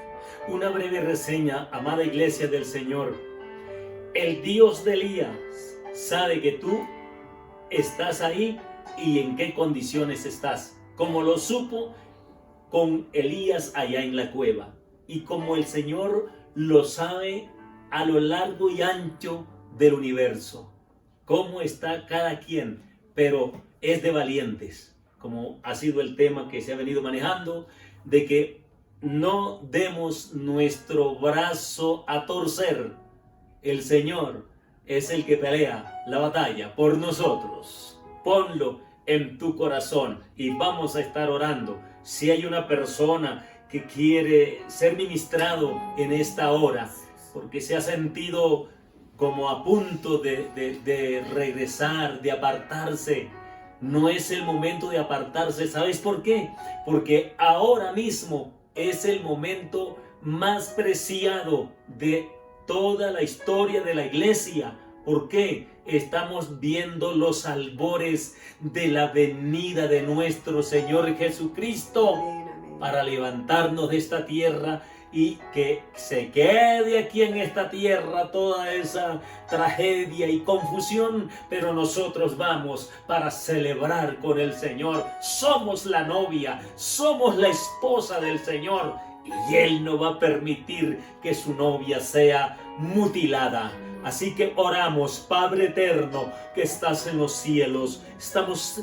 Una breve reseña, amada iglesia del Señor. El Dios de Elías sabe que tú estás ahí y en qué condiciones estás, como lo supo con Elías allá en la cueva, y como el Señor lo sabe a lo largo y ancho del universo, cómo está cada quien, pero es de valientes, como ha sido el tema que se ha venido manejando, de que no demos nuestro brazo a torcer. El Señor es el que pelea la batalla por nosotros. Ponlo en tu corazón y vamos a estar orando. Si hay una persona que quiere ser ministrado en esta hora, porque se ha sentido como a punto de regresar, de apartarse, no es el momento de apartarse. ¿Sabes por qué? Porque ahora mismo es el momento más preciado de toda la historia de la iglesia. ¿Por qué? Estamos viendo los albores de la venida de nuestro Señor Jesucristo. Amén, amén. Para levantarnos de esta tierra y que se quede aquí en esta tierra toda esa tragedia y confusión, pero nosotros vamos para celebrar con el Señor. Somos la novia, somos la esposa del Señor, y Él no va a permitir que su novia sea mutilada. Así que oramos, Padre eterno que estás en los cielos, estamos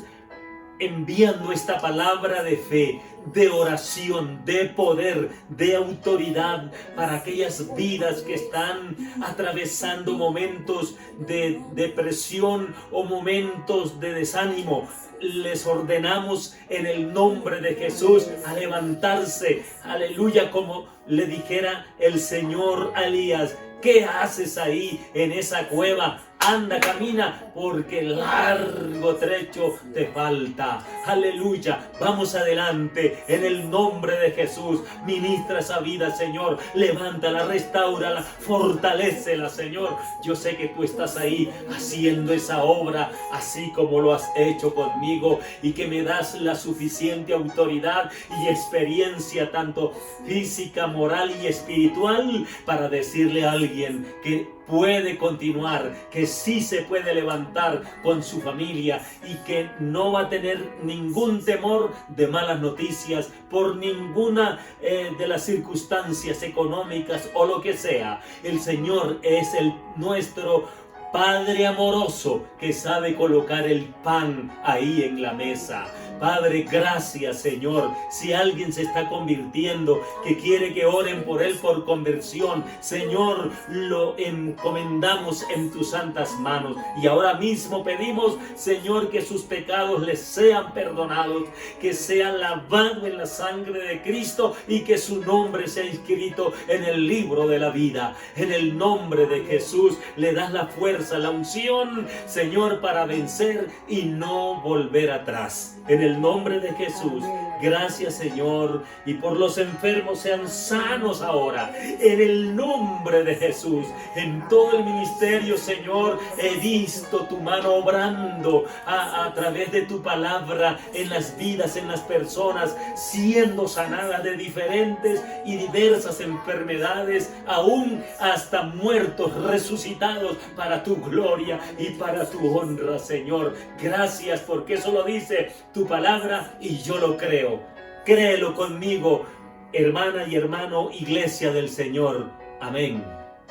enviando esta palabra de fe, de oración, de poder, de autoridad para aquellas vidas que están atravesando momentos de depresión o momentos de desánimo. Les ordenamos en el nombre de Jesús a levantarse, aleluya, como le dijera el Señor a Elías: ¿qué haces ahí en esa cueva? anda, camina, porque largo trecho te falta. Aleluya, vamos adelante en el nombre de Jesús. Ministra esa vida, Señor, levántala, restáurala, fortalécela, Señor. Yo sé que tú estás ahí haciendo esa obra, así como lo has hecho conmigo, y que me das la suficiente autoridad y experiencia, tanto física, moral y espiritual, para decirle a alguien que puede continuar, que sí se puede levantar con su familia y que no va a tener ningún temor de malas noticias por ninguna de las circunstancias económicas o lo que sea. El Señor es nuestro Padre amoroso que sabe colocar el pan ahí en la mesa. Padre, gracias, Señor. Si alguien se está convirtiendo, que quiere que oren por él por conversión, Señor, lo encomendamos en tus santas manos. Y ahora mismo pedimos, Señor, que sus pecados les sean perdonados, que sean lavados en la sangre de Cristo y que su nombre sea inscrito en el libro de la vida. En el nombre de Jesús le das la fuerza, la unción, Señor, para vencer y no volver atrás. En el nombre de Jesús, gracias, Señor, y por los enfermos sean sanos ahora, en el nombre de Jesús. En todo el ministerio, Señor, he visto tu mano obrando a través de tu palabra en las vidas, en las personas, siendo sanadas de diferentes y diversas enfermedades, aún hasta muertos, resucitados para tu gloria y para tu honra, Señor. Gracias, porque eso lo dice tu palabra y yo lo creo. Créelo conmigo, hermana y hermano, iglesia del Señor. Amén.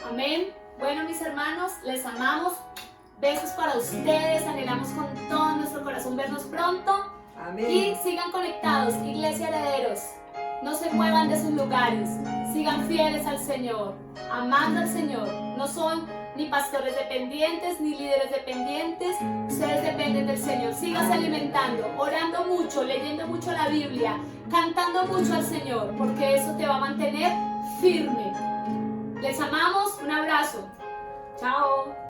Amén. Bueno, mis hermanos, les amamos. Besos para ustedes. Anhelamos con todo nuestro corazón vernos pronto. Amén. Y sigan conectados, Iglesia Herederos. No se muevan de sus lugares. Sigan fieles al Señor, amando al Señor. No son ni pastores dependientes, ni líderes dependientes. Ustedes dependen del Señor. Síganse alimentando, orando mucho, leyendo mucho la Biblia, cantando mucho al Señor, porque eso te va a mantener firme. Les amamos. Un abrazo. Chao.